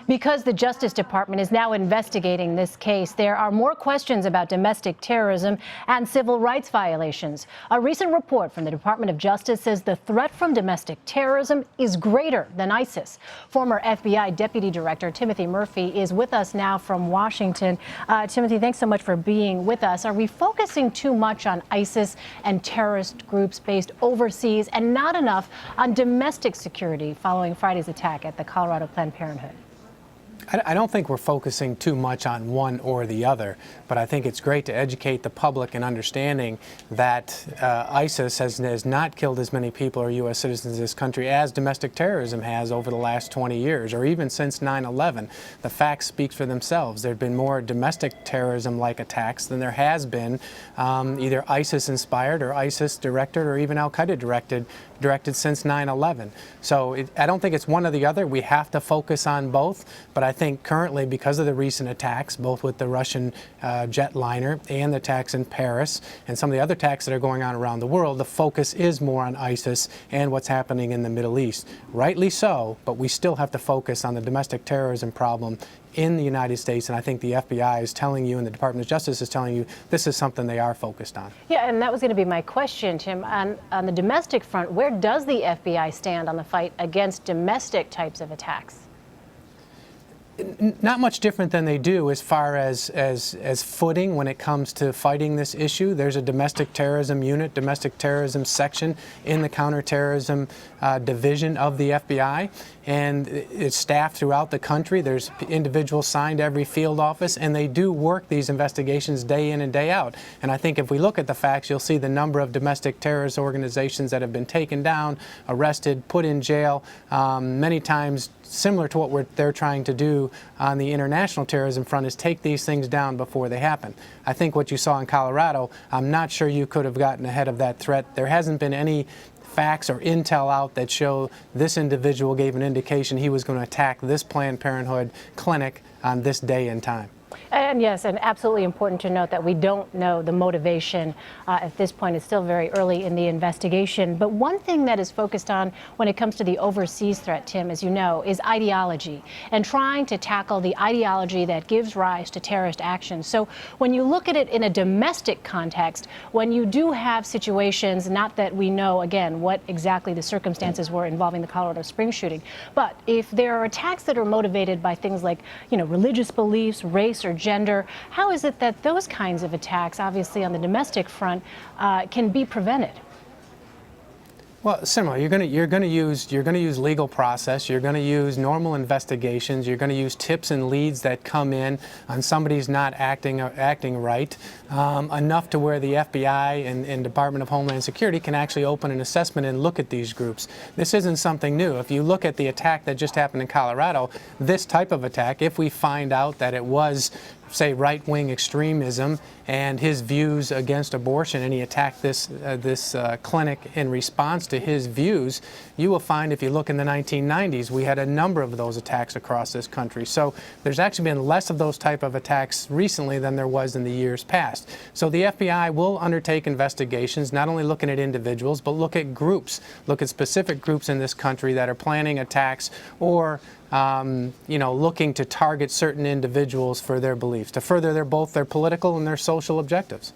Because the Justice Department is now investigating this case, there are more questions about domestic terrorism and civil rights violations. A recent report from the Department of Justice says the threat from domestic terrorism is greater than ISIS. Former FBI Deputy Director Timothy Murphy is with us now from Washington. Timothy, thanks so much for being with us. Are we focusing too much on ISIS and terrorist groups based overseas and not enough on domestic security following Friday's attack at the Colorado Planned Parenthood? I don't think we're focusing too much on one or the other, but I think it's great to educate the public in understanding that ISIS has not killed as many people or U.S. citizens in this country as domestic terrorism has over the last 20 years, or even since 9/11. The facts speak for themselves. There have been more domestic terrorism-like attacks than there has been either ISIS-inspired or ISIS-directed or even al-Qaeda directed since 9/11. So I don't think it's one or the other. We have to focus on both, but I think currently, because of the recent attacks, both with the Russian jetliner and the attacks in Paris and some of the other attacks that are going on around the world, the focus is more on ISIS and what's happening in the Middle East. Rightly so, but we still have to focus on the domestic terrorism problem in the United States, and I think the FBI is telling you and the Department of Justice is telling you this is something they are focused on. Yeah, and that was going to be my question, Tim. On the domestic front, where does the FBI stand on the fight against domestic types of attacks? Not much different than they do as far as footing when it comes to fighting this issue. There's a domestic terrorism unit, domestic terrorism section in the counterterrorism division of the FBI, and it's staffed throughout the country. There's individuals signed every field office, and they do work these investigations day in and day out. And I think if we look at the facts, you'll see the number of domestic terrorist organizations that have been taken down, arrested, put in jail, many times similar to what they're trying to do on the international terrorism front is take these things down before they happen. I think what you saw in Colorado, I'm not sure you could have gotten ahead of that threat. There hasn't been any facts or intel out that show this individual gave an indication he was going to attack this Planned Parenthood clinic on this day and time. And yes, and absolutely important to note that we don't know the motivation at this point. It's still very early in the investigation. But one thing that is focused on when it comes to the overseas threat, Tim, as you know, is ideology and trying to tackle the ideology that gives rise to terrorist actions. So when you look at it in a domestic context, when you do have situations, not that we know, again, what exactly the circumstances were involving the Colorado Springs shooting, but if there are attacks that are motivated by things like, religious beliefs, race, or gender, how is it that those kinds of attacks, obviously on the domestic front, can be prevented? Well, similar. You're going to use legal process. You're going to use normal investigations. You're going to use tips and leads that come in on somebody's not acting right, enough to where the FBI and Department of Homeland Security can actually open an assessment and look at these groups. This isn't something new. If you look at the attack that just happened in Colorado, this type of attack, if we find out that it was, say, right-wing extremism and his views against abortion, and he attacked this clinic in response to his views, you will find if you look in the 1990s, we had a number of those attacks across this country. So there's actually been less of those type of attacks recently than there was in the years past. So the FBI will undertake investigations, not only looking at individuals, but look at groups, look at specific groups in this country that are planning attacks or looking to target certain individuals for their beliefs, to further both their political and their social objectives.